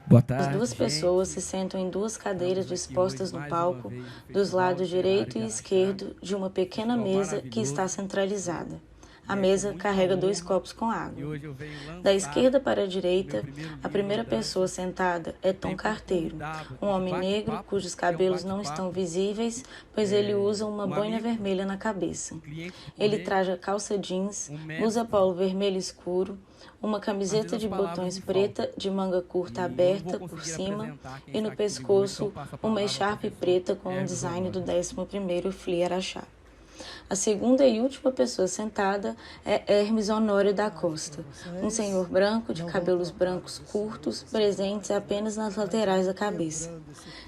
Boa As tarde, duas pessoas se gente. sentam em duas cadeiras Estamos aqui hoje dispostas no mais uma palco, vez no dos Festival lados Literário direito de e Araxá, esquerdo de uma pequena festival mesa que está maravilhoso, né? centralizada. A E é com mesa muita carrega 2 honra copos com que água. hoje eu venho Da lançar esquerda para a o meu direita, primeiro a livro, primeira pessoa Andanças, sentada que é Tom tem como Carteiro, convidado um aqui de homem negro bate-papo, cujos que é um cabelos não estão bate-papo, visíveis, pois ele usa uma um boina amigo, vermelha na cabeça. um cliente Ele recorrente, traja calça jeans, um blusa mestre. polo vermelho escuro, uma Às vezes camiseta as de palavras botões me faltam preta de manga curta e eu não vou aberta por conseguir cima apresentar quem e está no aqui comigo hoje, então pescoço passo a uma palavra ao echarpe professor preta com o Hermes design do Honório. 11º FLI Araxá. A segunda e última pessoa sentada é Hermes Honório da Costa, um senhor branco de cabelos brancos curtos, presentes apenas nas laterais da cabeça.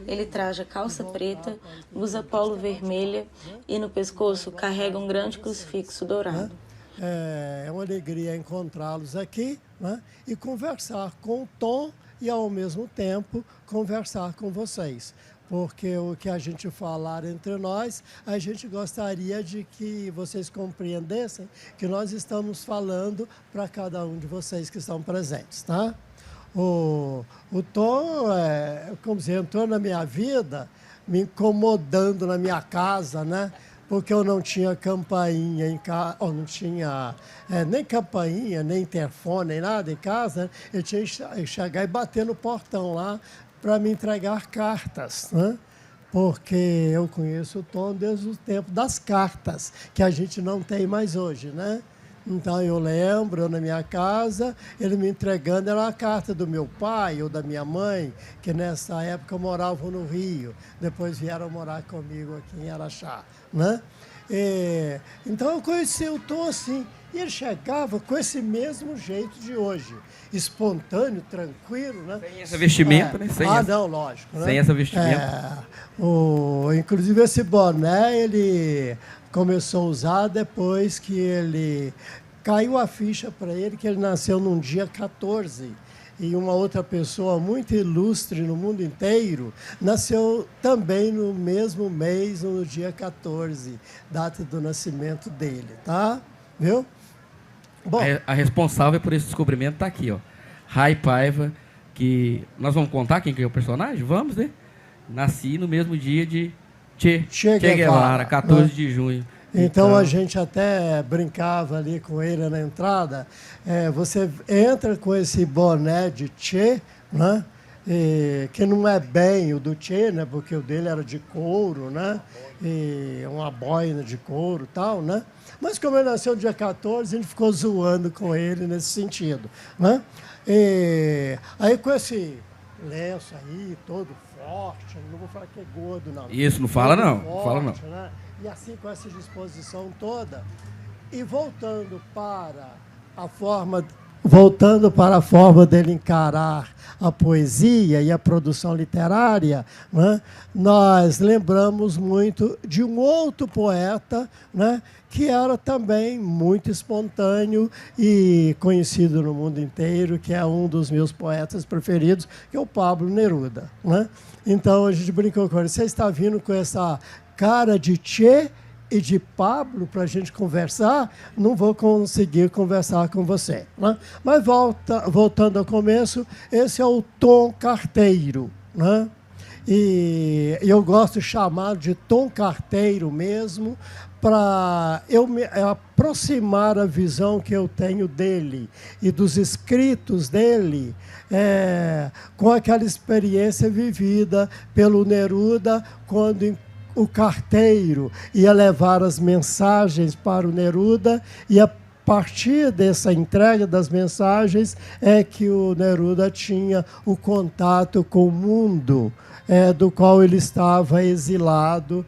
Ele traja calça preta, blusa polo vermelha e no pescoço carrega um grande crucifixo dourado. É uma alegria encontrá-los aqui, né? E conversar com o Tom e, ao mesmo tempo, conversar com vocês. Porque o que a gente falar entre nós, a gente gostaria de que vocês compreendessem que nós estamos falando para cada um de vocês que estão presentes, tá? O Tom, como se entrou na minha vida, me incomodando na minha casa, né? Porque eu não tinha campainha em casa, não tinha nem campainha, nem interfone, nem nada em casa, né? Eu tinha que chegar e bater no portão lá para me entregar cartas, né? Porque eu conheço o Tom desde o tempo das cartas, que a gente não tem mais hoje, né? Então eu lembro, eu na minha casa, ele me entregando, era uma carta do meu pai ou da minha mãe, que nessa época moravam no Rio, depois vieram morar comigo aqui em Araxá, né? Então eu conheci o Tom assim, e ele chegava com esse mesmo jeito de hoje, espontâneo, tranquilo, né? Sem essa vestimenta, né? Não, lógico, né? Sem essa vestimenta. Inclusive esse boné, ele começou a usar depois que ele caiu a ficha para ele que ele nasceu num dia 14 e uma outra pessoa muito ilustre no mundo inteiro nasceu também no mesmo mês, no dia 14, data do nascimento dele, tá? Viu? Bom, a responsável por esse descobrimento está aqui, ó. Rai Paiva, que nós vamos contar quem que é o personagem? Vamos, né? Nasci no mesmo dia de Che Guevara, 14 né? de junho. Então a gente até brincava ali com ele na entrada. Você entra com esse boné de Che, né? Que não é bem o do Che, né? Porque o dele era de couro, né? E uma boina de couro e tal, né? Mas como ele nasceu no dia 14, a gente ficou zoando com ele nesse sentido, né? Aí com esse lenço aí, todo forte, não vou falar que é gordo, não. Isso, não fala não, forte, não fala não. Né? E assim com essa disposição toda, e voltando para a forma dele encarar a poesia e a produção literária, né, nós lembramos muito de um outro poeta, né, que era também muito espontâneo e conhecido no mundo inteiro, que é um dos meus poetas preferidos, que é o Pablo Neruda, né? Então a gente brincou com ele, você está vindo com essa cara de Che e de Pablo para a gente conversar, não vou conseguir conversar com você, né? Mas voltando ao começo, esse é o Tom Carteiro, né? E eu gosto de chamar de Tom Carteiro mesmo, para eu me aproximar a visão que eu tenho dele e dos escritos dele com aquela experiência vivida pelo Neruda quando o carteiro ia levar as mensagens para o Neruda e a partir dessa entrega das mensagens é que o Neruda tinha o contato com o mundo do qual ele estava exilado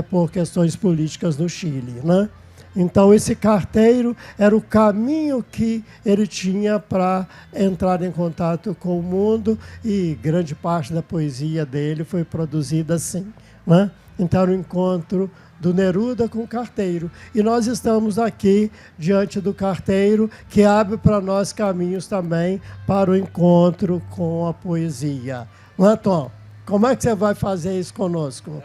por questões políticas no Chile, né? Então, esse carteiro era o caminho que ele tinha para entrar em contato com o mundo e grande parte da poesia dele foi produzida assim, né? Então, era o encontro do Neruda com o carteiro. E nós estamos aqui diante do carteiro, que abre para nós caminhos também para o encontro com a poesia. Não é, Tom? Como é que você vai fazer isso conosco?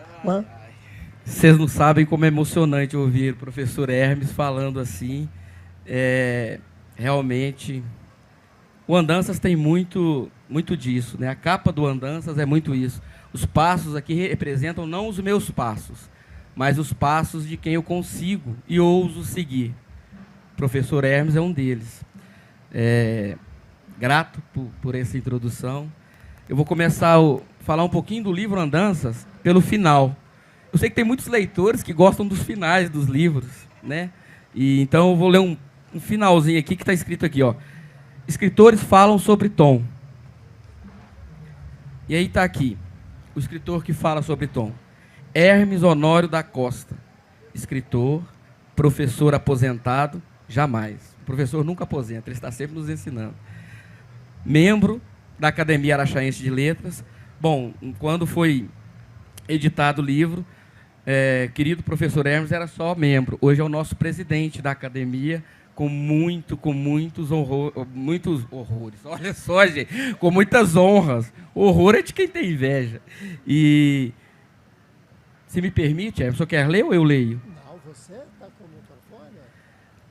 Vocês não sabem como é emocionante ouvir o professor Hermes falando assim. Realmente O Andanças tem muito disso, né? A capa do Andanças é muito isso. Os passos aqui representam não os meus passos, mas os passos de quem eu consigo e ouso seguir. O professor Hermes é um deles. Grato por essa introdução. Eu vou começar a falar um pouquinho do livro Andanças pelo final. Eu sei que tem muitos leitores que gostam dos finais dos livros, né? E então eu vou ler um finalzinho aqui que está escrito aqui, ó. Escritores falam sobre Tom. E aí está aqui, o escritor que fala sobre Tom. Hermes Honório da Costa, escritor, professor aposentado, jamais. O professor nunca aposenta, ele está sempre nos ensinando. Membro da Academia Araxaense de Letras. Bom, quando foi editado o livro, querido professor Hermes era só membro. Hoje é o nosso presidente da academia, com muitos horrores. Olha só, gente, com muitas honras. Horror é de quem tem inveja. E, se me permite, Hermes, o senhor quer ler ou eu leio? Não, você está com o microfone?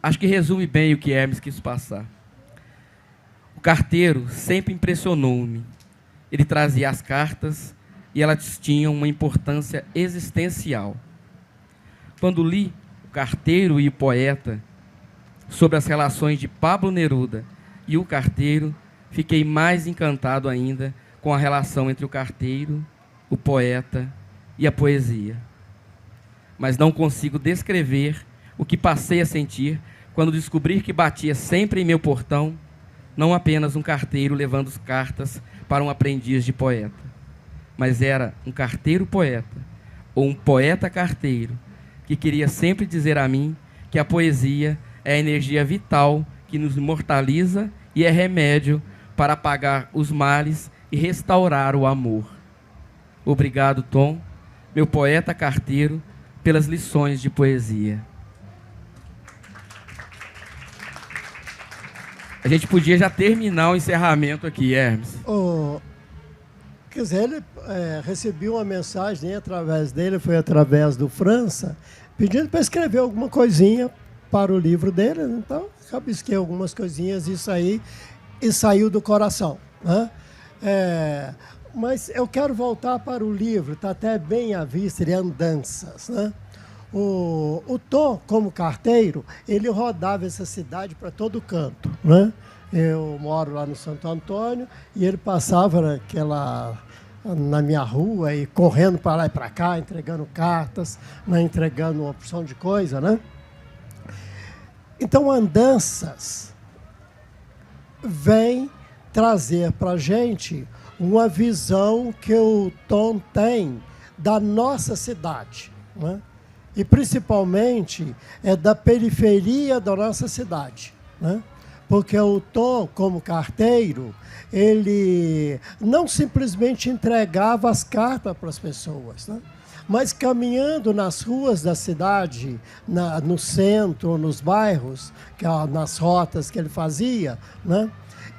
Acho que resume bem o que Hermes quis passar. O carteiro sempre impressionou-me. Ele trazia as cartas e elas tinham uma importância existencial. Quando li O Carteiro e o Poeta, sobre as relações de Pablo Neruda e o carteiro, fiquei mais encantado ainda com a relação entre o carteiro, o poeta e a poesia. Mas não consigo descrever o que passei a sentir quando descobri que batia sempre em meu portão não apenas um carteiro levando cartas para um aprendiz de poeta, mas era um carteiro-poeta, ou um poeta-carteiro, que queria sempre dizer a mim que a poesia é a energia vital que nos imortaliza e é remédio para apagar os males e restaurar o amor. Obrigado, Tom, meu poeta-carteiro, pelas lições de poesia. A gente podia já terminar o encerramento aqui, Hermes. Quer dizer, ele recebeu uma mensagem através dele, foi através do França, pedindo para escrever alguma coisinha para o livro dele. Então, rabisquei algumas coisinhas e saiu do coração, né? Mas eu quero voltar para o livro, está até bem à vista, ele é Andanças, né? O Tom, como carteiro, ele rodava essa cidade para todo canto, né? Eu moro lá no Santo Antônio e ele passava na minha rua e correndo para lá e para cá, entregando cartas, né? Entregando uma opção de coisa, né? Então, Andanças vem trazer para a gente uma visão que o Tom tem da nossa cidade, né? E principalmente da periferia da nossa cidade, né? Porque o Tom, como carteiro, ele não simplesmente entregava as cartas para as pessoas, né? Mas caminhando nas ruas da cidade, no centro, nos bairros, nas rotas que ele fazia, né?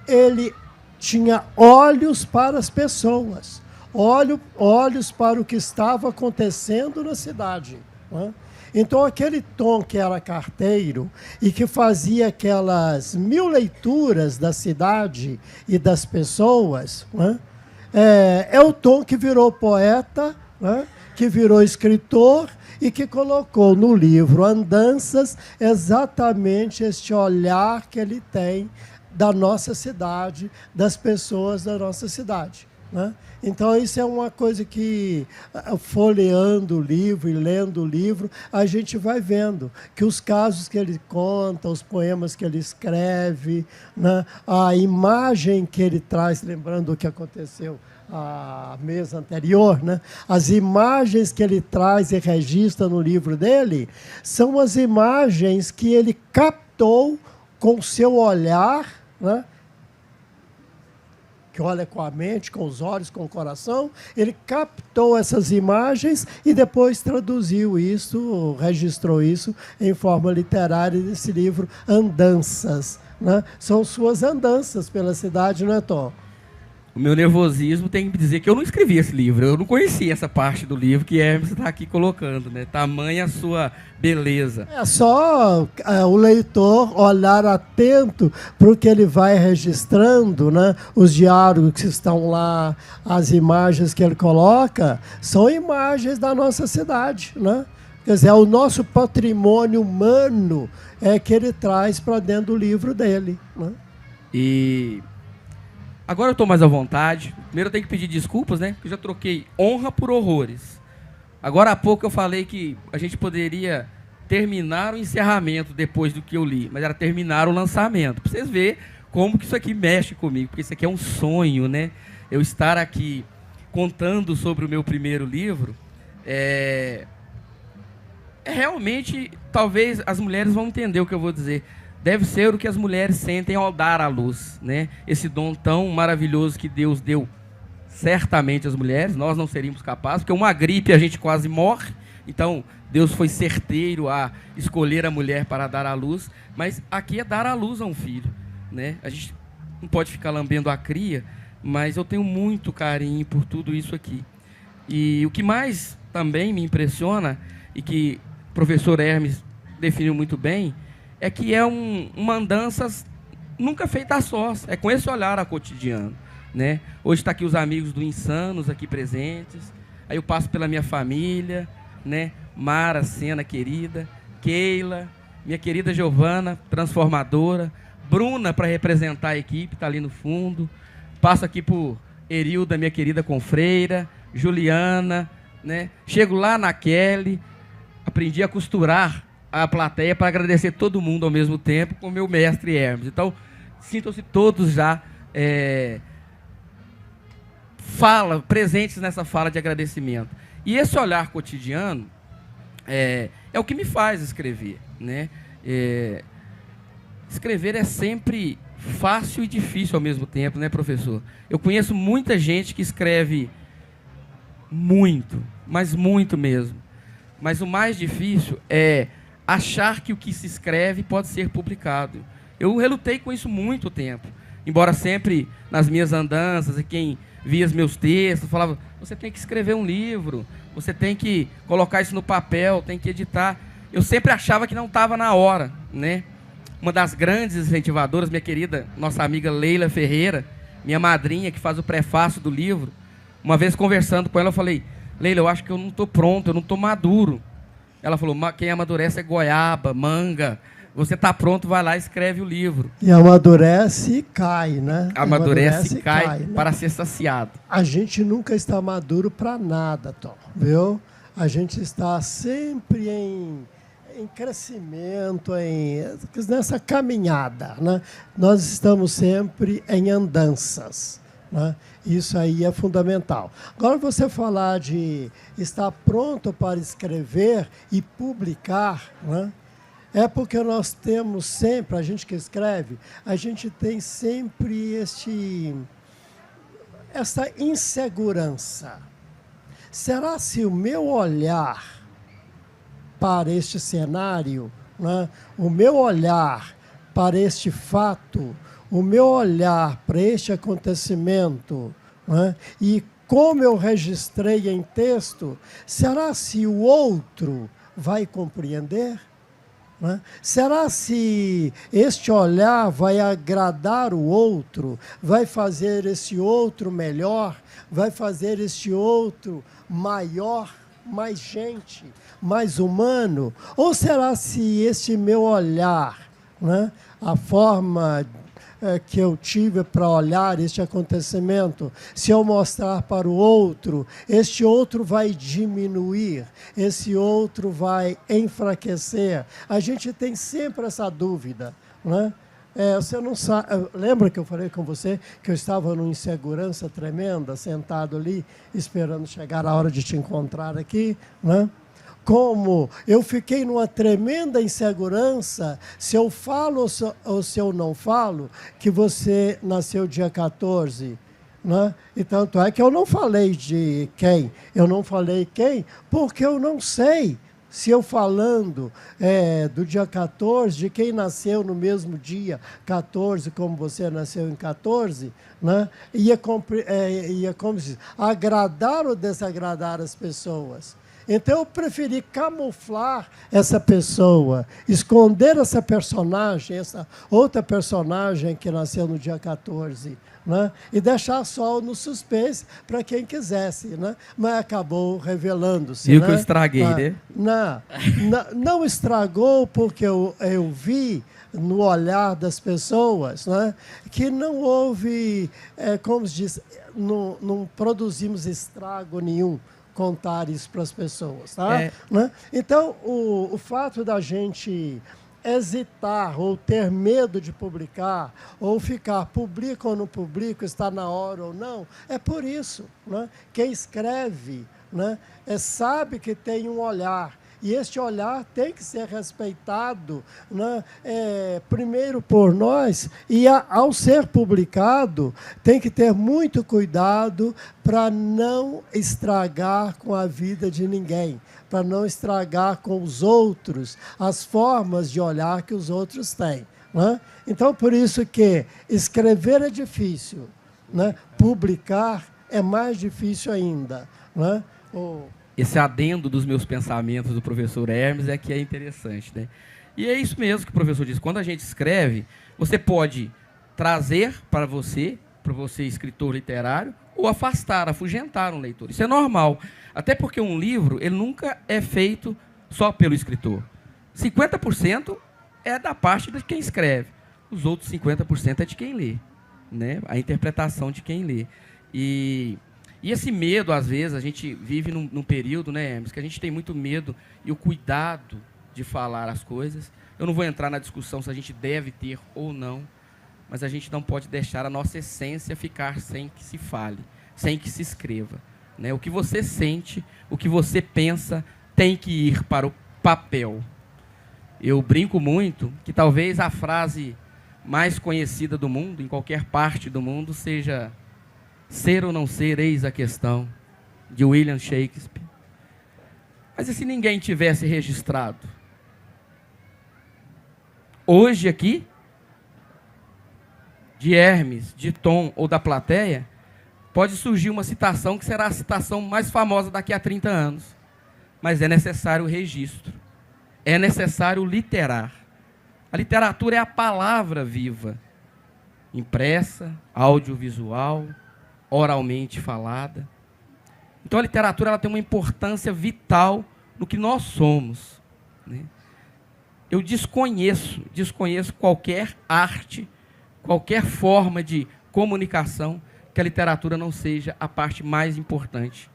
Ele tinha olhos para as pessoas, olhos para o que estava acontecendo na cidade, né? Então, aquele Tom que era carteiro e que fazia aquelas 1000 leituras da cidade e das pessoas, né? É o Tom que virou poeta, né? Que virou escritor e que colocou no livro Andanças exatamente este olhar que ele tem da nossa cidade, das pessoas da nossa cidade, né? Então, isso é uma coisa que, folheando o livro e lendo o livro, a gente vai vendo que os casos que ele conta, os poemas que ele escreve, né, a imagem que ele traz, lembrando o que aconteceu a mês anterior, né, as imagens que ele traz e registra no livro dele, são as imagens que ele captou com o seu olhar, né, que olha com a mente, com os olhos, com o coração. Ele captou essas imagens e depois traduziu isso, registrou isso em forma literária nesse livro Andanças, né? São suas andanças pela cidade, não é, Tom? o meu nervosismo tem que dizer que eu não escrevi esse livro. Eu não conhecia essa parte do livro que Hermes está aqui colocando, né? Tamanha a sua beleza. É só o leitor olhar atento para o que ele vai registrando, né? Os diálogos que estão lá, as imagens que ele coloca, são imagens da nossa cidade, né? Quer dizer, é o nosso patrimônio humano que ele traz para dentro do livro dele, né? E agora eu estou mais à vontade. Primeiro eu tenho que pedir desculpas, né? Porque eu já troquei honra por horrores. Agora há pouco eu falei que a gente poderia terminar o encerramento depois do que eu li, mas era terminar o lançamento. Para vocês verem como que isso aqui mexe comigo, porque isso aqui é um sonho, né? Eu estar aqui contando sobre o meu primeiro livro, realmente, talvez as mulheres vão entender o que eu vou dizer. Deve ser o que as mulheres sentem ao dar à luz, né? Esse dom tão maravilhoso que Deus deu certamente às mulheres. Nós não seríamos capazes, porque uma gripe a gente quase morre. Então, Deus foi certeiro a escolher a mulher para dar à luz. Mas aqui é dar à luz a um filho, né? A gente não pode ficar lambendo a cria, mas eu tenho muito carinho por tudo isso aqui. E o que mais também me impressiona, e que o professor Hermes definiu muito bem, é que é uma andança nunca feita a sós. É com esse olhar a cotidiano, né? Hoje está aqui os amigos do Insanos aqui presentes. Aí eu passo pela minha família, né? Mara, Sena, querida. Keila, minha querida Giovana, transformadora. Bruna, para representar a equipe, está ali no fundo. Passo aqui por Erilda, minha querida confreira. Juliana, né? Chego lá na Kelly. Aprendi a costurar a plateia para agradecer todo mundo ao mesmo tempo com o meu mestre Hermes. Então, sintam-se todos já presentes nessa fala de agradecimento. E esse olhar cotidiano é o que me faz escrever, né? Escrever é sempre fácil e difícil ao mesmo tempo, né, professor? Eu conheço muita gente que escreve muito, mas muito mesmo. Mas o mais difícil é achar que o que se escreve pode ser publicado. Eu relutei com isso muito tempo. Embora sempre, nas minhas andanças, e quem via os meus textos, falava, você tem que escrever um livro, você tem que colocar isso no papel, tem que editar. Eu sempre achava que não estava na hora, né? Uma das grandes incentivadoras, minha querida, nossa amiga Leila Ferreira, minha madrinha, que faz o prefácio do livro, uma vez conversando com ela, eu falei, Leila, eu acho que eu não estou pronto, eu não estou maduro. Ela falou, quem amadurece é goiaba, manga. Você está pronto, vai lá e escreve o livro. E amadurece e cai, né? Amadurece e cai, né? Para ser saciado. A gente nunca está maduro para nada, Tom, viu? A gente está sempre em crescimento, nessa caminhada, né? Nós estamos sempre em andanças, né? Isso aí é fundamental. Agora, você falar de estar pronto para escrever e publicar, né? É porque nós temos sempre, a gente que escreve, a gente tem sempre essa insegurança. Será se o meu olhar para este cenário, né, o meu olhar para este fato, o meu olhar para este acontecimento, né, e como eu registrei em texto, será se o outro vai compreender? Né? Será se este olhar vai agradar o outro, vai fazer esse outro melhor, vai fazer este outro maior, mais gente, mais humano? Ou será se esse meu olhar, né, a forma que eu tive para olhar este acontecimento, se eu mostrar para o outro, este outro vai diminuir, esse outro vai enfraquecer? A gente tem sempre essa dúvida, né? Você não sabe, lembra que eu falei com você que eu estava numa insegurança tremenda, sentado ali, esperando chegar a hora de te encontrar aqui, né? Como eu fiquei numa tremenda insegurança, se eu falo ou se eu não falo, que você nasceu dia 14, né? E tanto é que eu não falei de quem, eu não falei quem, porque eu não sei se eu falando do dia 14, de quem nasceu no mesmo dia 14, como você nasceu em 14, né, ia como se diz, agradar ou desagradar as pessoas. Então, eu preferi camuflar essa pessoa, esconder essa personagem, essa outra personagem que nasceu no dia 14, né? E deixar só no suspense para quem quisesse. Né? Mas acabou revelando-se. Viu, né? que eu estraguei, né? Não estragou, porque eu vi no olhar das pessoas, né, que não houve, como se diz, não produzimos estrago nenhum contar isso para as pessoas. Tá? Né? Então, o fato da gente hesitar ou ter medo de publicar, ou ficar publico ou não publico, está na hora ou não, é por isso. Né? Quem escreve, né, sabe que tem um olhar, e este olhar tem que ser respeitado, né, primeiro por nós, e ao ser publicado, tem que ter muito cuidado para não estragar com a vida de ninguém, para não estragar com os outros as formas de olhar que os outros têm. Né? Então, por isso que escrever é difícil, né? Publicar é mais difícil ainda. Né? Esse adendo dos meus pensamentos do professor Hermes é que é interessante, né? E é isso mesmo que o professor disse. Quando a gente escreve, você pode trazer para você escritor literário, ou afastar, afugentar um leitor. Isso é normal. Até porque um livro, ele nunca é feito só pelo escritor. 50% é da parte de quem escreve. Os outros 50% é de quem lê. Né? A interpretação de quem lê. E esse medo, às vezes, a gente vive num período, né, Hermes, que a gente tem muito medo e o cuidado de falar as coisas. Eu não vou entrar na discussão se a gente deve ter ou não, mas a gente não pode deixar a nossa essência ficar sem que se fale, sem que se escreva. Né? O que você sente, o que você pensa, tem que ir para o papel. Eu brinco muito que talvez a frase mais conhecida do mundo, em qualquer parte do mundo, seja "ser ou não ser, eis a questão", de William Shakespeare. Mas e se ninguém tivesse registrado? Hoje aqui, de Hermes, de Tom ou da plateia, pode surgir uma citação que será a citação mais famosa daqui a 30 anos. Mas é necessário o registro. É necessário literar. A literatura é a palavra viva, impressa, audiovisual, oralmente falada. Então a literatura ela tem uma importância vital no que nós somos. Né? Eu desconheço qualquer arte, qualquer forma de comunicação que a literatura não seja a parte mais importante.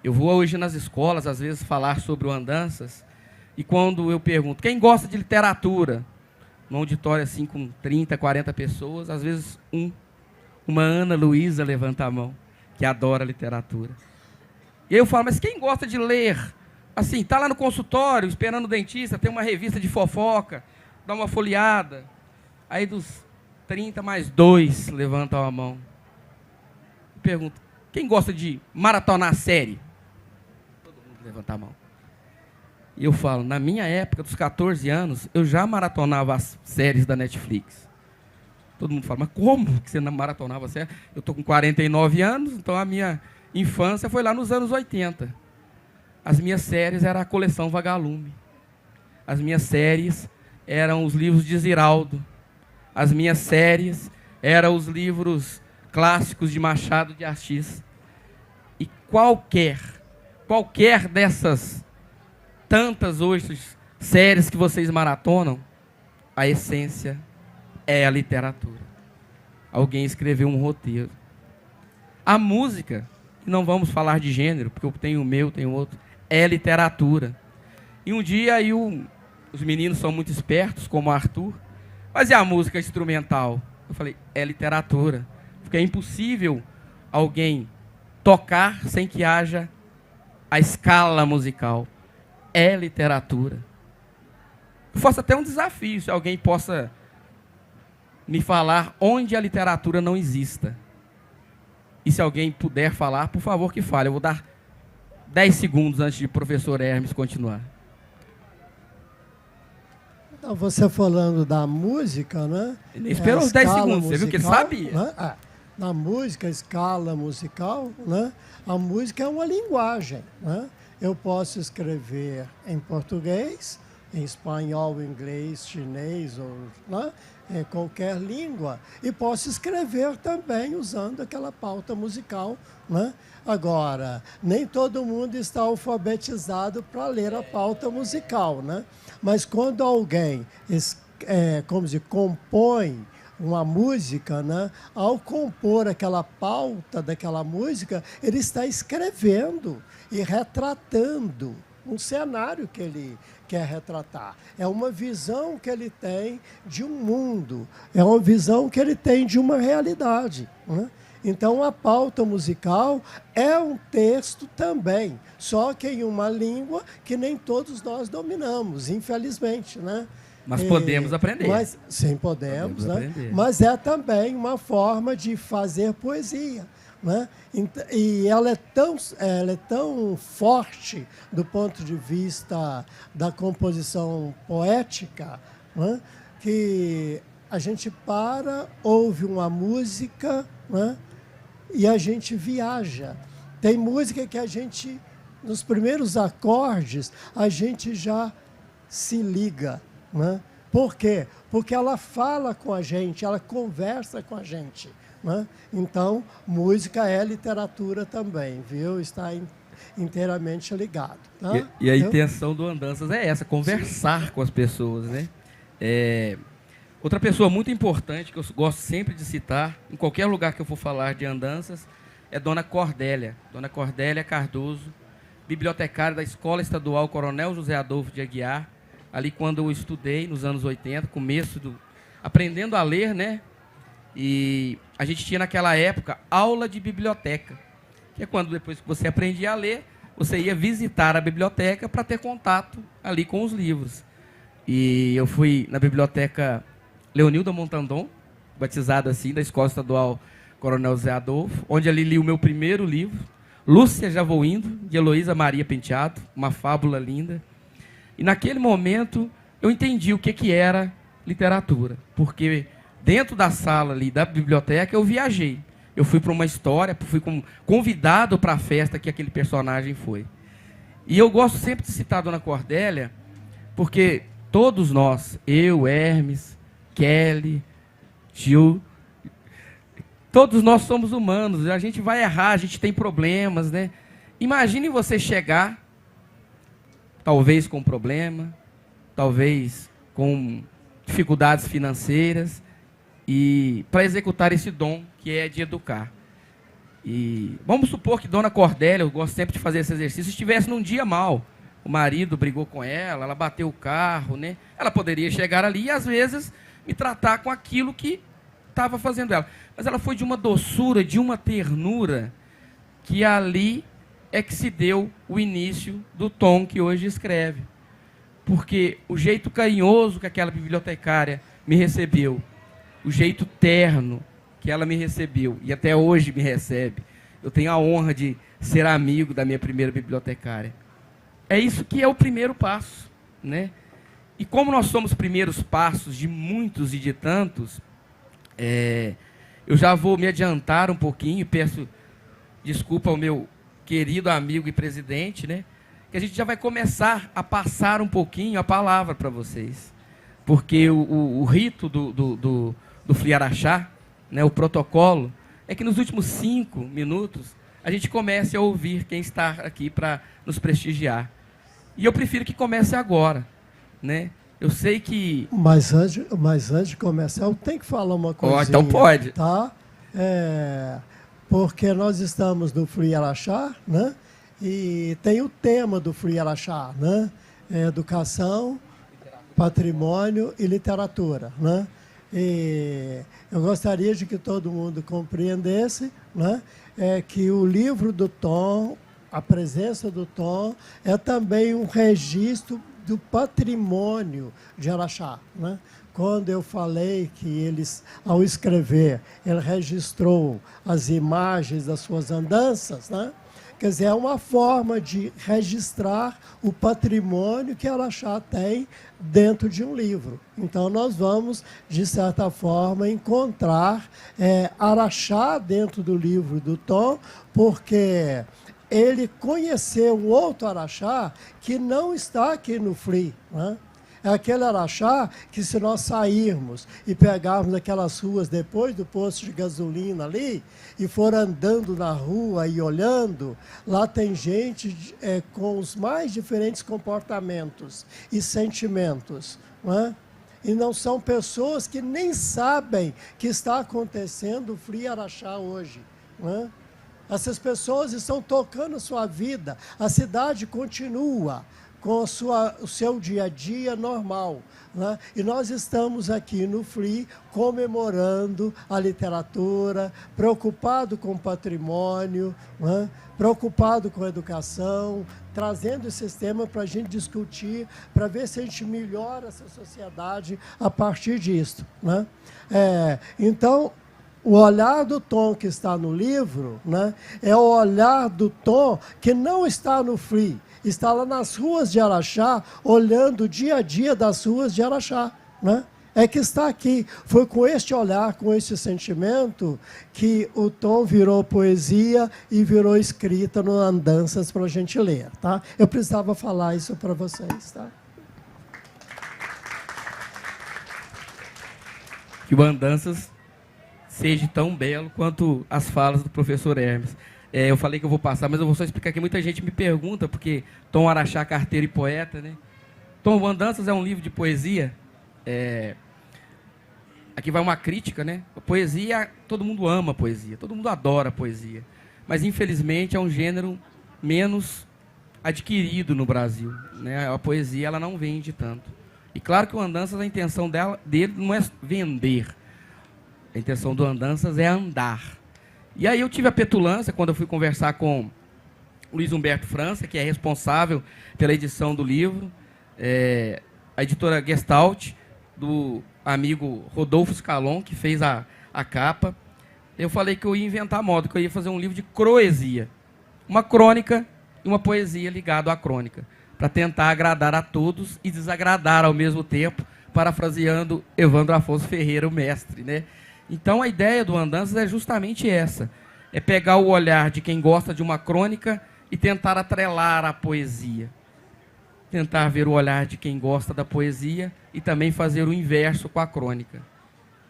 Eu vou hoje nas escolas, às vezes, falar sobre o Andanças, e quando eu pergunto, quem gosta de literatura? Num auditório assim com 30, 40 pessoas, às vezes uma Ana Luísa levanta a mão, que adora literatura. E aí eu falo, mas quem gosta de ler? Assim, está lá no consultório, esperando o dentista, tem uma revista de fofoca, dá uma folheada. Aí dos 30 mais 2 levantam a mão. Eu pergunto, quem gosta de maratonar série? Todo mundo levanta a mão. E eu falo, na minha época, dos 14 anos, eu já maratonava as séries da Netflix. Todo mundo fala, mas como que você não maratonava série? Eu estou com 49 anos, então a minha infância foi lá nos anos 80. As minhas séries eram a coleção Vagalume. As minhas séries eram os livros de Ziraldo. As minhas séries eram os livros clássicos de Machado de Assis. E qualquer dessas tantas outras séries que vocês maratonam, a essência é a literatura. Alguém escreveu um roteiro. A música, não vamos falar de gênero, porque eu tenho o meu, tenho outro, é literatura. E um dia aí os meninos são muito espertos, como o Arthur, mas e a música instrumental? Eu falei, é literatura. Porque é impossível alguém tocar sem que haja a escala musical. É literatura. Eu faço até um desafio, se alguém possa me falar onde a literatura não exista. E se alguém puder falar, por favor que fale. Eu vou dar 10 segundos antes de professor Hermes continuar. Então, você falando da música, né? Ele esperou os 10 segundos, musical, você viu que ele sabia. Né? Na música, a escala musical, né? A música é uma linguagem, né? Eu posso escrever em português, em espanhol, inglês, chinês, ou, né? Em qualquer língua, e posso escrever também usando aquela pauta musical, né? Agora, nem todo mundo está alfabetizado para ler a pauta musical, né? Mas quando alguém como se compõe uma música, né? Ao compor aquela pauta daquela música, ele está escrevendo e retratando um cenário que ele quer retratar. É uma visão que ele tem de um mundo, é uma visão que ele tem de uma realidade, né? Então, a pauta musical é um texto também, só que em uma língua que nem todos nós dominamos, infelizmente, né? Mas podemos aprender. Sim, podemos, né? Aprender. Mas é também uma forma de fazer poesia, né? E ela é tão forte do ponto de vista da composição poética, né? Que a gente ouve uma música, né? E a gente viaja. Tem música que a gente, nos primeiros acordes, a gente já se liga, né? Por quê? Porque ela fala com a gente, ela conversa com a gente, né? Então, música é literatura também, viu? Está inteiramente ligado. Tá? E a intenção do Andanças é essa, conversar com as pessoas, né? Outra pessoa muito importante, que eu gosto sempre de citar, em qualquer lugar que eu for falar de Andanças, é Dona Cordélia. Dona Cordélia Cardoso, bibliotecária da Escola Estadual Coronel José Adolfo de Aguiar, ali quando eu estudei, nos anos 80, aprendendo a ler, né? E a gente tinha naquela época aula de biblioteca, que é quando depois que você aprendia a ler, você ia visitar a biblioteca para ter contato ali com os livros. E eu fui na biblioteca Leonilda Montandon, batizado assim, da Escola Estadual Coronel José Adolfo, onde ali li o meu primeiro livro, Lúcia Já Vou Indo, de Heloísa Maria Penteado, uma fábula linda. E naquele momento eu entendi o que era literatura, porque dentro da sala ali da biblioteca eu viajei. Eu fui para uma história, fui convidado para a festa que aquele personagem foi. E eu gosto sempre de citar a Dona Cordélia, porque todos nós, eu, Hermes, Kelly, Gil, todos nós somos humanos, a gente vai errar, a gente tem problemas, né? Imagine você chegar, talvez com problema, talvez com dificuldades financeiras, e para executar esse dom que é de educar. E vamos supor que Dona Cordélia, eu gosto sempre de fazer esse exercício, estivesse num dia mal, o marido brigou com ela bateu o carro, né? Ela poderia chegar ali e às vezes me tratar com aquilo que estava fazendo ela. Mas ela foi de uma doçura, de uma ternura, que ali é que se deu o início do tom que hoje escreve. Porque o jeito carinhoso que aquela bibliotecária me recebeu, o jeito terno que ela me recebeu, e até hoje me recebe, eu tenho a honra de ser amigo da minha primeira bibliotecária. É isso que é o primeiro passo, né? E como nós somos primeiros passos de muitos e de tantos, eu já vou me adiantar um pouquinho e peço desculpa ao meu querido amigo e presidente, né? Que a gente já vai começar a passar um pouquinho a palavra para vocês. Porque o rito do Fliaraxá, né, o protocolo, é que nos últimos 5 minutos a gente comece a ouvir quem está aqui para nos prestigiar. E eu prefiro que comece agora, né? Eu sei que... Mas antes de começar, eu tenho que falar uma coisinha. Então pode. Tá? Porque nós estamos no Fliaraxá, né? E tem o tema do Fliaraxá, né? Educação, patrimônio e literatura, né? E eu gostaria de que todo mundo compreendesse, né? Que o livro do Tom, a presença do Tom, é também um registro do patrimônio de Araxá, né? Quando eu falei que eles, ao escrever, ele registrou as imagens das suas andanças, né? Quer dizer, é uma forma de registrar o patrimônio que Araxá tem dentro de um livro. Então, nós vamos, de certa forma, encontrar Araxá dentro do livro do Tom, porque ele conheceu um outro Araxá que não está aqui no FLI, né? É aquele Araxá que, se nós sairmos e pegarmos aquelas ruas depois do posto de gasolina ali e for andando na rua e olhando, lá tem gente com os mais diferentes comportamentos e sentimentos, não é? E não são pessoas que nem sabem que está acontecendo o FLI Araxá hoje, não é? Essas pessoas estão tocando a sua vida, a cidade continua com o seu dia a dia normal, né? E nós estamos aqui no FLI comemorando a literatura, preocupado com o patrimônio, né? Preocupado com a educação, trazendo esse tema para a gente discutir, para ver se a gente melhora essa sociedade a partir disso, né? Então, o olhar do Tom que está no livro, né, é o olhar do Tom que não está no FLI, está lá nas ruas de Araxá, olhando o dia a dia das ruas de Araxá, né? É que está aqui. Foi com este olhar, com este sentimento, que o Tom virou poesia e virou escrita no Andanças para a gente ler, tá? Eu precisava falar isso para vocês, tá? Que o Andanças seja tão belo quanto as falas do professor Hermes. Eu falei que eu vou passar, mas eu vou só explicar que muita gente me pergunta, porque Tom Araxá, carteiro e poeta, né? Tom, o Andanças é um livro de poesia. Aqui vai uma crítica, né? A poesia, todo mundo ama poesia, todo mundo adora poesia. Mas, infelizmente, é um gênero menos adquirido no Brasil, né? A poesia, ela não vende tanto. E claro que o Andanças, a intenção dele não é vender. A intenção do Andanças é andar. E aí eu tive a petulância, quando eu fui conversar com o Luiz Humberto França, que é responsável pela edição do livro, a editora Gestalt, do amigo Rodolfo Scalon, que fez a capa. Eu falei que eu ia inventar moda, que eu ia fazer um livro de croesia. Uma crônica e uma poesia ligada à crônica, para tentar agradar a todos e desagradar ao mesmo tempo, parafraseando Evandro Afonso Ferreira, o mestre, né? Então, a ideia do Andanças é justamente essa. É pegar o olhar de quem gosta de uma crônica e tentar atrelar a poesia. Tentar ver o olhar de quem gosta da poesia e também fazer o inverso com a crônica.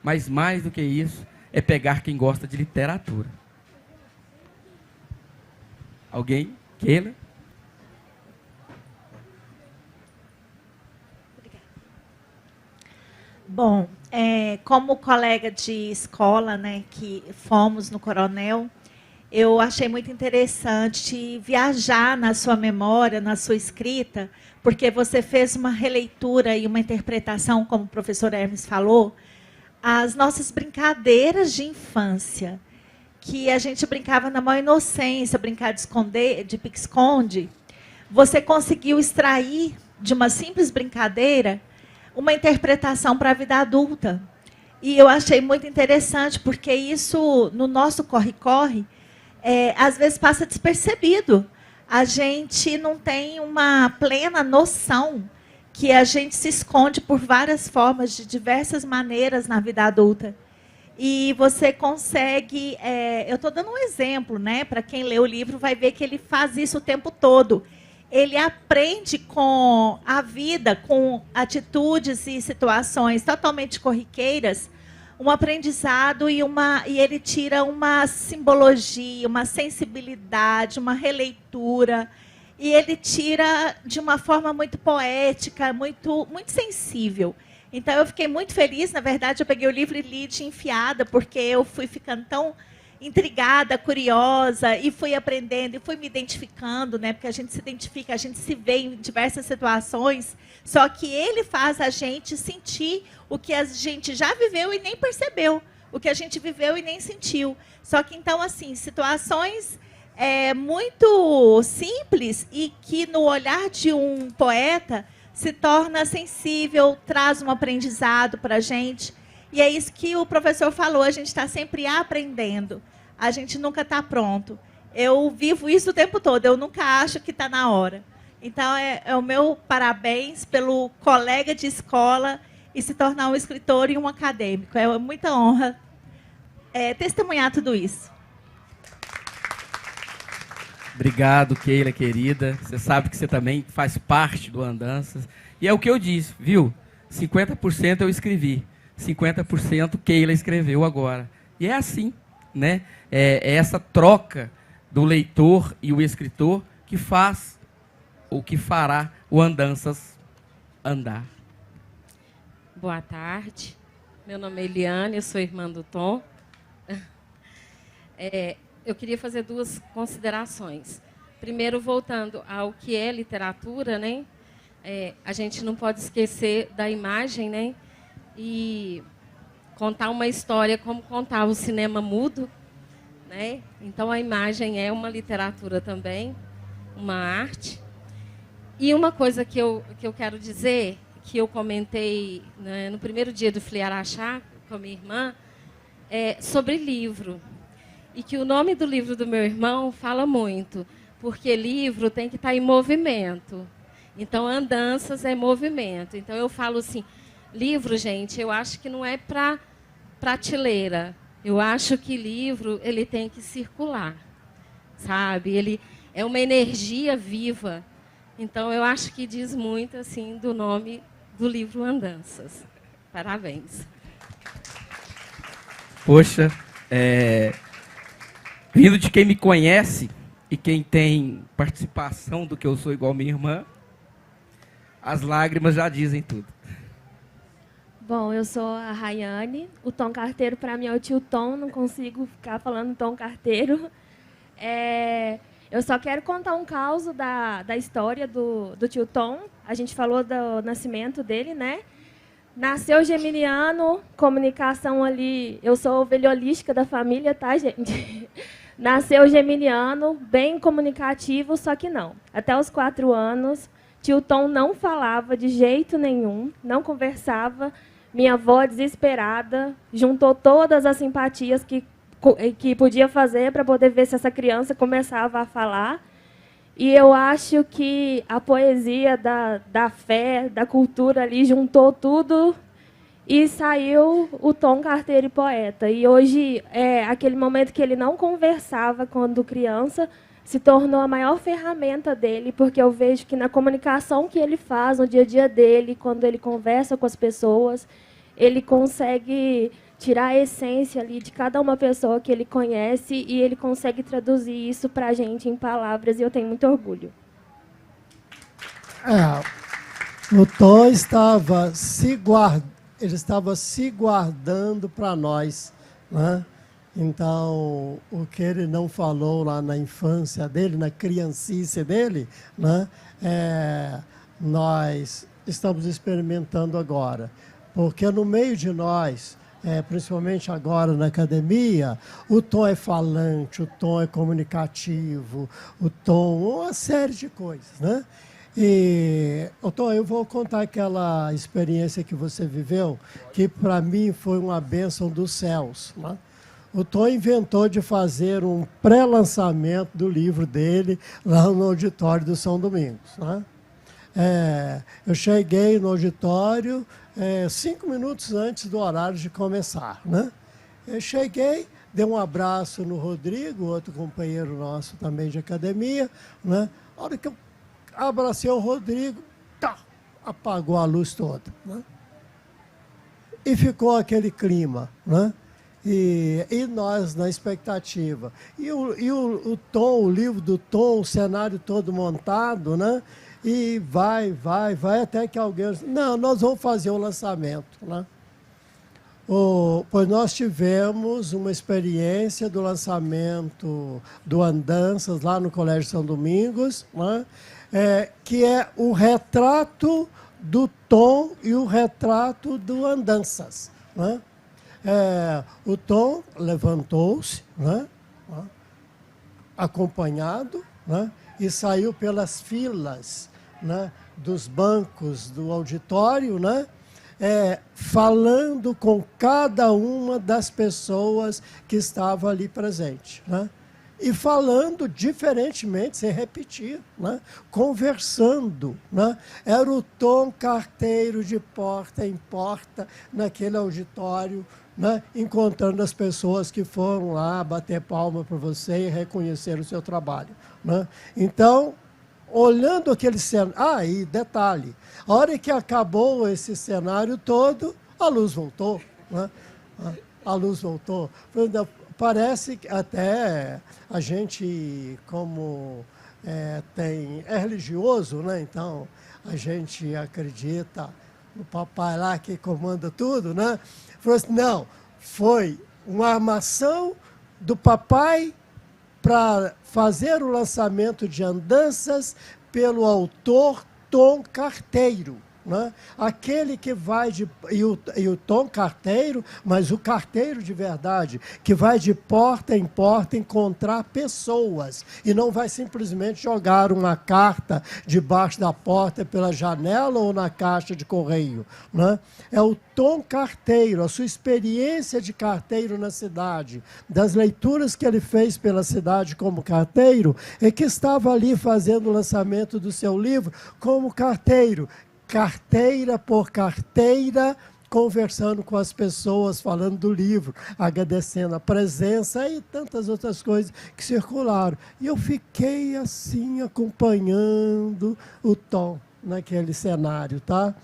Mas, mais do que isso, é pegar quem gosta de literatura. Alguém? Keila? Bom, como colega de escola, né, que fomos no Coronel, eu achei muito interessante viajar na sua memória, na sua escrita, porque você fez uma releitura e uma interpretação, como o professor Hermes falou, as nossas brincadeiras de infância, que a gente brincava na maior inocência, brincar de esconder, de pique-esconde. Você conseguiu extrair de uma simples brincadeira uma interpretação para a vida adulta. E eu achei muito interessante, porque isso, no nosso corre-corre, às vezes passa despercebido. A gente não tem uma plena noção que a gente se esconde por várias formas, de diversas maneiras na vida adulta. E você consegue... eu estou dando um exemplo, né? Para quem lê o livro vai ver que ele faz isso o tempo todo. Ele aprende com a vida, com atitudes e situações totalmente corriqueiras, um aprendizado e ele tira uma simbologia, uma sensibilidade, uma releitura, e ele tira de uma forma muito poética, muito, muito sensível. Então, eu fiquei muito feliz. Na verdade, eu peguei o livro e li de enfiada, porque eu fui ficando tão intrigada, curiosa, e fui aprendendo, e fui me identificando, né? Porque a gente se identifica, a gente se vê em diversas situações, só que ele faz a gente sentir o que a gente já viveu e nem percebeu, o que a gente viveu e nem sentiu. Só que, então, assim, situações muito simples e que, no olhar de um poeta, se torna sensível, traz um aprendizado para a gente. E é isso que o professor falou, a gente está sempre aprendendo. A gente nunca está pronto. Eu vivo isso o tempo todo, eu nunca acho que está na hora. Então, é o meu parabéns pelo colega de escola e se tornar um escritor e um acadêmico. É muita honra testemunhar tudo isso. Obrigado, Keila, querida. Você sabe que você também faz parte do Andanças. E é o que eu disse, viu? 50% eu escrevi, 50% Keila escreveu agora. E é assim, né? É essa troca do leitor e o escritor que faz ou que fará o Andanças andar. Boa tarde. Meu nome é Eliane, eu sou irmã do Tom. Eu queria fazer duas considerações. Primeiro, voltando ao que é literatura, né? A gente não pode esquecer da imagem, né? E contar uma história como contava o cinema mudo, né? Então, a imagem é uma literatura também, uma arte. E uma coisa que eu quero dizer, que eu comentei, né, no primeiro dia do Fli Araxá, com a minha irmã, é sobre livro. E que o nome do livro do meu irmão fala muito, porque livro tem que estar em movimento. Então, Andanças é movimento. Então, eu falo assim, livro, gente, eu acho que não é para prateleira. Eu acho que livro ele tem que circular, sabe? Ele é uma energia viva. Então, eu acho que diz muito assim do nome do livro Andanças. Parabéns. Poxa, vindo de quem me conhece e quem tem participação do que eu sou igual minha irmã, as lágrimas já dizem tudo. Bom, eu sou a Rayane. O Tom Carteiro, para mim, é o tio Tom. Não consigo ficar falando Tom Carteiro. Eu só quero contar um caos da história do tio Tom. A gente falou do nascimento dele, né? Nasceu geminiano, comunicação ali... Eu sou ovelha holística da família, tá, gente? Nasceu geminiano, bem comunicativo, só que não. Até os 4 anos, tio Tom não falava de jeito nenhum, não conversava. Minha avó, desesperada, juntou todas as simpatias que podia fazer para poder ver se essa criança começava a falar. E eu acho que a poesia da fé, da cultura ali, juntou tudo e saiu o Tom Carteiro e poeta. E hoje, aquele momento que ele não conversava quando criança, se tornou a maior ferramenta dele, porque eu vejo que na comunicação que ele faz, no dia a dia dele, quando ele conversa com as pessoas, ele consegue tirar a essência ali de cada uma pessoa que ele conhece e ele consegue traduzir isso para a gente em palavras, e eu tenho muito orgulho. O Tom estava se guardando para nós, né? Então, o que ele não falou lá na infância dele, na criancice dele, né? Nós estamos experimentando agora. Porque no meio de nós, principalmente agora na academia, o Tom é falante, o Tom é comunicativo, o Tom, uma série de coisas, né? E, Tom, eu vou contar aquela experiência que você viveu, que para mim foi uma bênção dos céus, né? O Tom inventou de fazer um pré-lançamento do livro dele lá no auditório do São Domingos, né? Eu cheguei no auditório 5 minutos antes do horário de começar, né? Eu cheguei, dei um abraço no Rodrigo, outro companheiro nosso também de academia, né? A hora que eu abracei o Rodrigo, apagou a luz toda, né? E ficou aquele clima, né? E nós na expectativa. E o Tom, o livro do Tom, o cenário todo montado, né? E vai, até que alguém... Não, nós vamos fazer o lançamento, né? Pois nós tivemos uma experiência do lançamento do Andanças lá no Colégio São Domingos, né? Que é o retrato do Tom e o retrato do Andanças, né? O Tom levantou-se, né? Acompanhado, né? E saiu pelas filas, né, dos bancos do auditório, né, falando com cada uma das pessoas que estavam ali presentes, né? e falando diferentemente, sem repetir, né? Conversando. Né? Era o Tom Carteiro de porta em porta naquele auditório, né? Encontrando as pessoas que foram lá bater palma para você e reconhecer o seu trabalho. Né? Então, olhando aquele cenário... Ah, e detalhe, a hora que acabou esse cenário todo, a luz voltou. Né? A luz voltou. Parece que até a gente, como é religioso, né? Então a gente acredita no papai lá que comanda tudo, né? Falou assim, não, foi uma armação do papai para fazer o lançamento de Andanças pelo autor Tom Carteiro. Né? Aquele que vai de... E o Tom Carteiro, mas o carteiro de verdade, que vai de porta em porta encontrar pessoas e não vai simplesmente jogar uma carta debaixo da porta pela janela ou na caixa de correio. Né? É o Tom Carteiro, a sua experiência de carteiro na cidade, das leituras que ele fez pela cidade como carteiro, é que estava ali fazendo o lançamento do seu livro como carteiro, carteira por carteira, conversando com as pessoas, falando do livro, agradecendo a presença e tantas outras coisas que circularam. E eu fiquei assim, acompanhando o Tom naquele cenário, tá?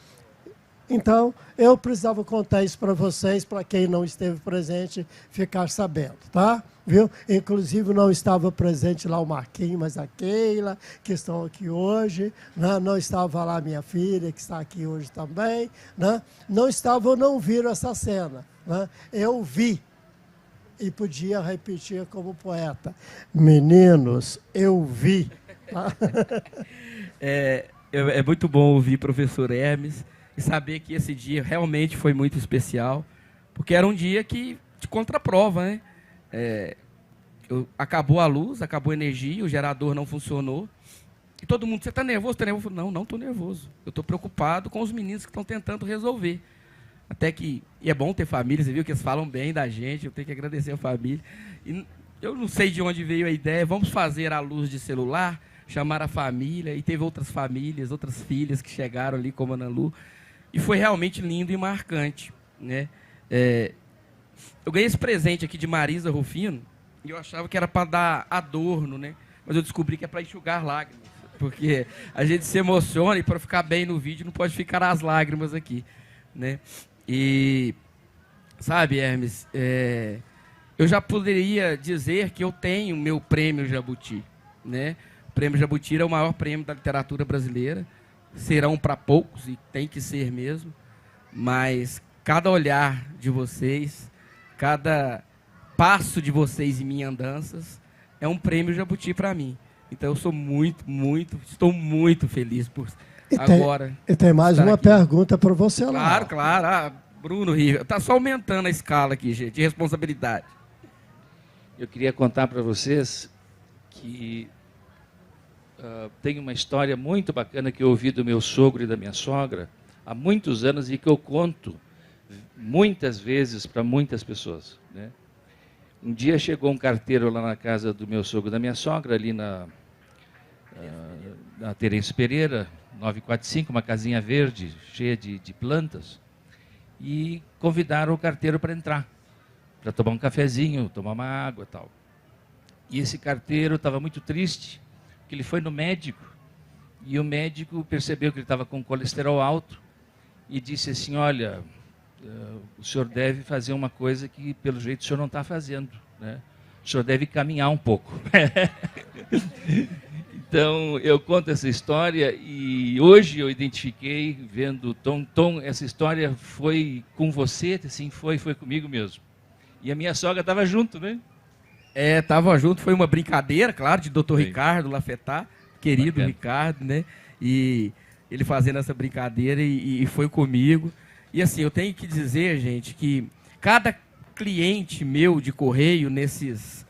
Então, eu precisava contar isso para vocês, para quem não esteve presente, ficar sabendo, tá? Viu? Inclusive, não estava presente lá o Marquinhos, mas a Keila, que estão aqui hoje. Né? Não estava lá minha filha, que está aqui hoje também. Né? Não estava ou não viram essa cena. Né? Eu vi e podia repetir como poeta. Meninos, eu vi. Tá? É muito bom ouvir professor Hermes e saber que esse dia realmente foi muito especial, porque era um dia que de contraprova, né? Acabou a luz, acabou a energia, o gerador não funcionou. E todo mundo, você está nervoso? Tá nervoso? Não, não estou nervoso. Eu estou preocupado com os meninos que estão tentando resolver. Até que, e é bom ter família, você viu que eles falam bem da gente, eu tenho que agradecer a família. E eu não sei de onde veio a ideia, vamos fazer a luz de celular, chamar a família, e teve outras famílias, outras filhas que chegaram ali, como a Ana Lu, e foi realmente lindo e marcante. Né? Eu ganhei esse presente aqui de Marisa Rufino, e eu achava que era para dar adorno, né? Mas eu descobri que é para enxugar lágrimas, porque a gente se emociona e para ficar bem no vídeo não pode ficar as lágrimas aqui. Né? E, sabe, Hermes, eu já poderia dizer que eu tenho meu prêmio Jabuti. Né? O prêmio Jabuti é o maior prêmio da literatura brasileira, serão para poucos, e tem que ser mesmo, mas cada olhar de vocês, cada passo de vocês em minhas andanças é um prêmio Jabuti para mim. Então eu sou estou muito feliz por agora. E tem mais uma aqui. Pergunta para você lá. Claro, claro. Bruno Riva, está só aumentando a escala aqui, gente, de responsabilidade. Eu queria contar para vocês que tem uma história muito bacana que eu ouvi do meu sogro e da minha sogra há muitos anos e que eu conto muitas vezes para muitas pessoas. Né? Um dia chegou um carteiro lá na casa do meu sogro e da minha sogra, ali na Terêncio Pereira, 945, uma casinha verde, cheia de plantas, e convidaram o carteiro para entrar, para tomar um cafezinho, tomar uma água e tal. E esse carteiro estava muito triste, porque ele foi no médico, e o médico percebeu que ele estava com colesterol alto, e disse assim, olha, o senhor deve fazer uma coisa que, pelo jeito, o senhor não está fazendo. Né? O senhor deve caminhar um pouco. Então, eu conto essa história e hoje eu identifiquei, vendo Tom, essa história foi com você, assim, foi comigo mesmo. E a minha sogra estava junto, né? Estava junto, foi uma brincadeira, claro, de Dr. Ricardo Lafetá, querido bacana. Ricardo, né? E ele fazendo essa brincadeira e foi comigo. E assim, eu tenho que dizer, gente, que cada cliente meu de Correio, nesses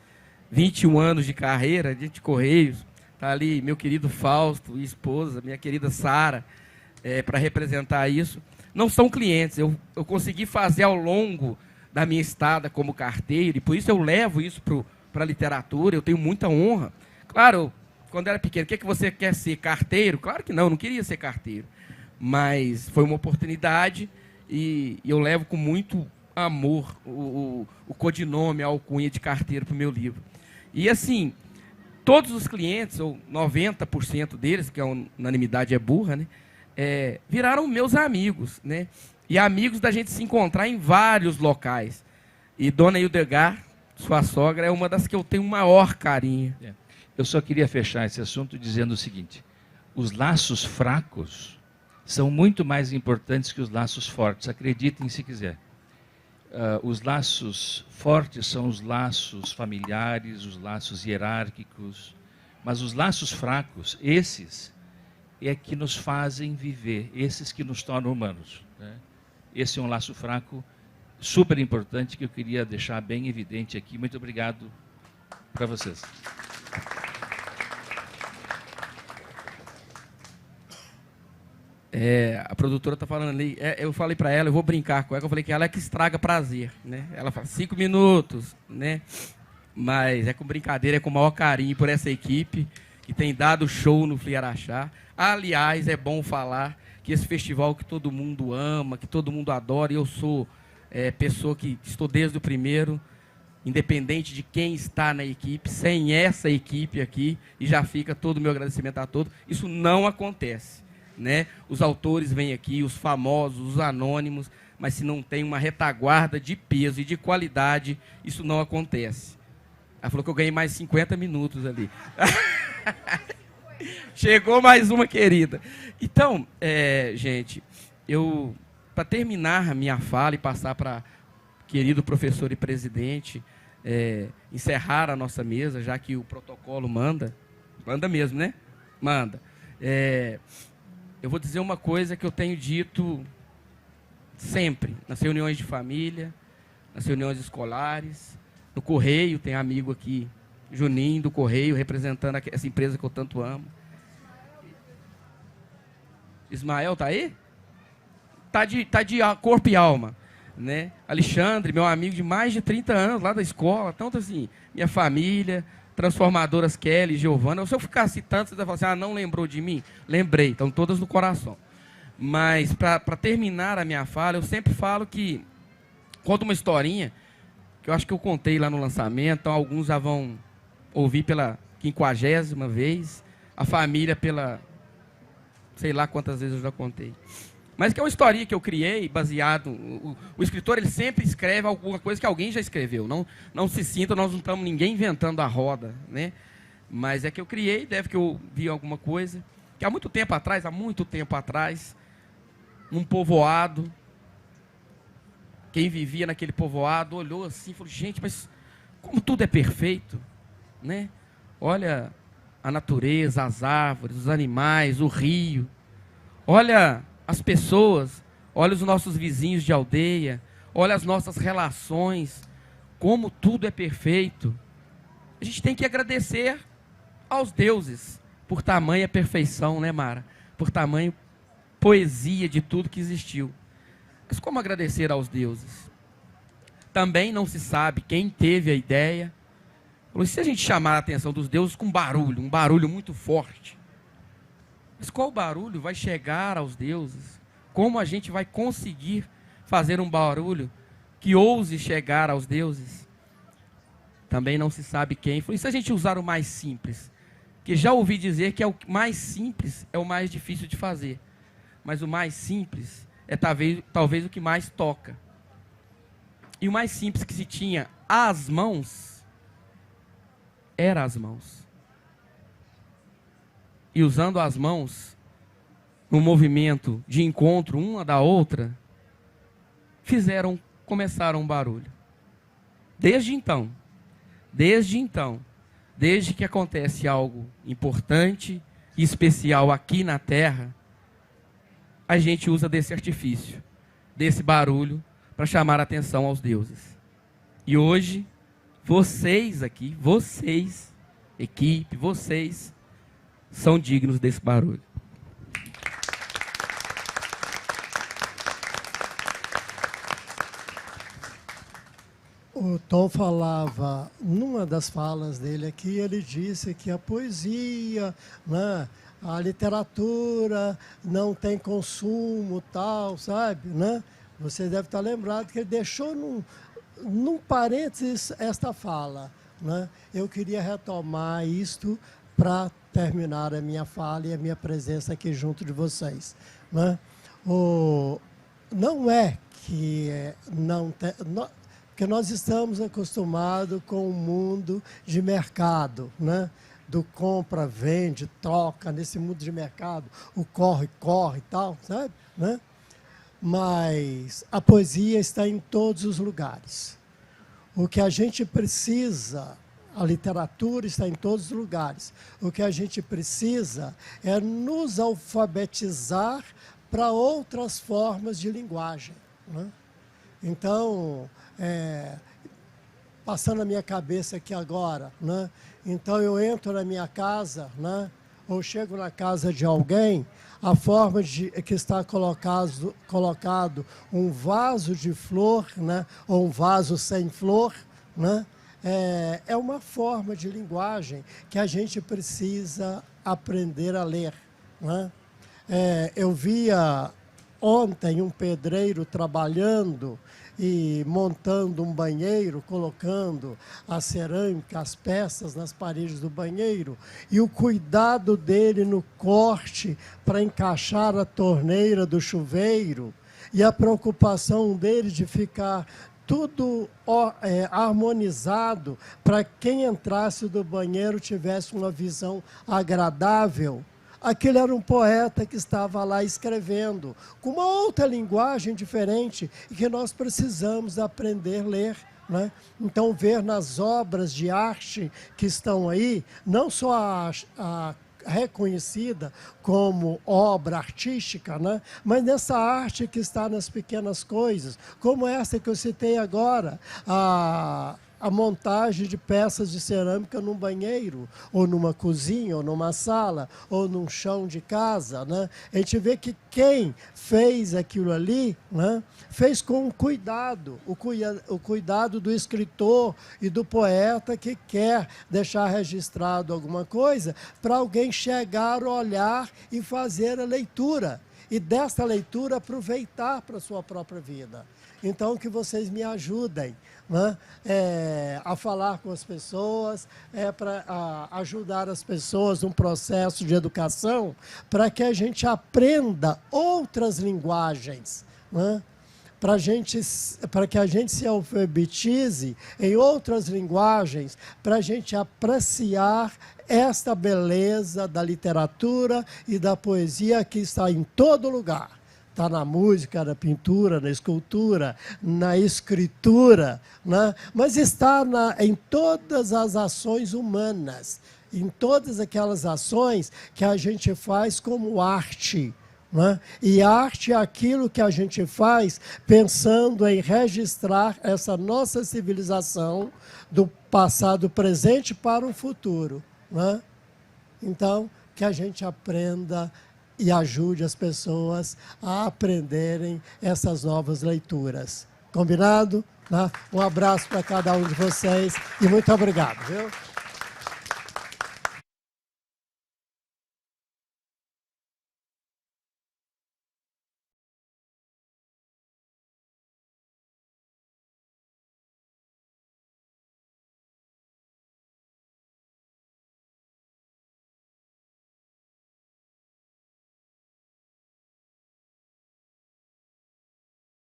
21 anos de carreira de Correios, tá ali meu querido Fausto e esposa, minha querida Sara, para representar isso, não são clientes. Eu consegui fazer ao longo da minha estada como carteiro, e por isso eu levo isso para para a literatura, eu tenho muita honra. Claro, quando eu era pequeno, o que você quer ser? Carteiro? Claro que não, eu não queria ser carteiro. Mas foi uma oportunidade e eu levo com muito amor o codinome, a alcunha de carteiro para o meu livro. E assim, todos os clientes, ou 90% deles, que a unanimidade é burra, né, viraram meus amigos, né? E amigos da gente se encontrar em vários locais. E Dona Hildegard, sua sogra, é uma das que eu tenho o maior carinho. Eu só queria fechar esse assunto dizendo o seguinte: os laços fracos são muito mais importantes que os laços fortes, acreditem se quiser. Os laços fortes são os laços familiares, os laços hierárquicos, mas os laços fracos, esses é que nos fazem viver, esses que nos tornam humanos, né? Esse é um laço fraco super importante que eu queria deixar bem evidente aqui. Muito obrigado para vocês. A produtora está falando ali, eu falei para ela, eu vou brincar com ela, eu falei que ela é que estraga prazer, né? Ela fala 5 minutos, né? Mas é com brincadeira, é com o maior carinho por essa equipe que tem dado show no Fli Araxá. Aliás, é bom falar que esse festival que todo mundo ama, que todo mundo adora, e eu sou pessoa que estou desde o primeiro, independente de quem está na equipe, sem essa equipe aqui, e já fica todo o meu agradecimento a todos, isso não acontece, né? Os autores vêm aqui, os famosos, os anônimos, mas se não tem uma retaguarda de peso e de qualidade, isso não acontece. Ela falou que eu ganhei mais 50 minutos ali. Chegou mais uma querida. Então, gente, para terminar a minha fala e passar para querido professor e presidente, encerrar a nossa mesa, já que o protocolo manda mesmo, né? Manda. Eu vou dizer uma coisa que eu tenho dito sempre, nas reuniões de família, nas reuniões escolares, no Correio, tem amigo aqui, Juninho do Correio, representando essa empresa que eu tanto amo. Ismael tá aí? Tá de corpo e alma, né? Alexandre, meu amigo de mais de 30 anos, lá da escola, tanto assim, minha família, transformadoras Kelly, Giovana. Se eu ficar citando, você vai falar assim, não lembrou de mim? Lembrei, estão todas no coração. Mas, para terminar a minha fala, eu sempre falo que, conto uma historinha, que eu acho que eu contei lá no lançamento, então alguns já vão ouvir pela 50ª vez, a família pela, sei lá quantas vezes eu já contei. Mas que é uma historinha que eu criei, baseado... O escritor, ele sempre escreve alguma coisa que alguém já escreveu. Não se sinta, nós não estamos ninguém inventando a roda, né? Mas é que eu criei, deve que eu vi alguma coisa, que há muito tempo atrás, num povoado, quem vivia naquele povoado olhou assim e falou, gente, mas como tudo é perfeito, né? Olha a natureza, as árvores, os animais, o rio. Olha as pessoas, olha os nossos vizinhos de aldeia, olha as nossas relações, como tudo é perfeito. A gente tem que agradecer aos deuses por tamanha perfeição, né, Mara? Por tamanha poesia de tudo que existiu. Mas como agradecer aos deuses? Também não se sabe quem teve a ideia. E se a gente chamar a atenção dos deuses com barulho, um barulho muito forte? Mas qual barulho vai chegar aos deuses? Como a gente vai conseguir fazer um barulho que ouse chegar aos deuses? Também não se sabe quem. E se a gente usar o mais simples? Que já ouvi dizer que o mais simples é o mais difícil de fazer. Mas o mais simples é talvez o que mais toca. E o mais simples que se tinha às mãos, era as mãos. E usando as mãos, no movimento de encontro uma da outra, começaram um barulho. Desde que acontece algo importante e especial aqui na Terra, a gente usa desse artifício, desse barulho, para chamar a atenção aos deuses. E hoje, vocês aqui, equipe, vocês, são dignos desse barulho. O Tom falava, numa das falas dele aqui, ele disse que a poesia, né, a literatura não tem consumo, tal, sabe? Né? Você deve estar lembrado que ele deixou num parênteses esta fala. Né? Eu queria retomar isto para terminar a minha fala e a minha presença aqui junto de vocês. Né? Não é que não tem... Porque nós estamos acostumados com o mundo de mercado, né? Do compra, vende, troca, nesse mundo de mercado, o corre e tal, sabe? Né? Mas a poesia está em todos os lugares. O que a gente precisa, a literatura está em todos os lugares. O que a gente precisa é nos alfabetizar para outras formas de linguagem. Né? Então, passando a minha cabeça aqui agora, né? Então eu entro na minha casa, né? Ou chego na casa de alguém, a forma que está colocado um vaso de flor, né? Ou um vaso sem flor, né? É uma forma de linguagem que a gente precisa aprender a ler. Né? Eu via ontem um pedreiro trabalhando e montando um banheiro, colocando a cerâmica, as peças nas paredes do banheiro, e o cuidado dele no corte para encaixar a torneira do chuveiro, e a preocupação dele de ficar tudo harmonizado para quem entrasse do banheiro tivesse uma visão agradável. Aquele era um poeta que estava lá escrevendo, com uma outra linguagem diferente, e que nós precisamos aprender a ler. Né? Então, ver nas obras de arte que estão aí, não só a reconhecida como obra artística, né? Mas nessa arte que está nas pequenas coisas, como essa que eu citei agora, a montagem de peças de cerâmica num banheiro, ou numa cozinha, ou numa sala, ou num chão de casa. Né? A gente vê que quem fez aquilo ali, né, fez com cuidado, o cuidado do escritor e do poeta que quer deixar registrado alguma coisa para alguém chegar, olhar e fazer a leitura. E dessa leitura aproveitar para a sua própria vida. Então, que vocês me ajudem, né? A falar com as pessoas, para ajudar as pessoas num processo de educação, para que a gente aprenda outras linguagens, né? Para que a gente se alfabetize em outras linguagens, para a gente apreciar esta beleza da literatura e da poesia que está em todo lugar. Está na música, na pintura, na escultura, na escritura, né? Mas está em todas as ações humanas, em todas aquelas ações que a gente faz como arte. Né? E arte é aquilo que a gente faz pensando em registrar essa nossa civilização do passado presente para o futuro. Né? Então, que a gente aprenda e ajude as pessoas a aprenderem essas novas leituras. Combinado? Né? Um abraço para cada um de vocês e muito obrigado. Viu?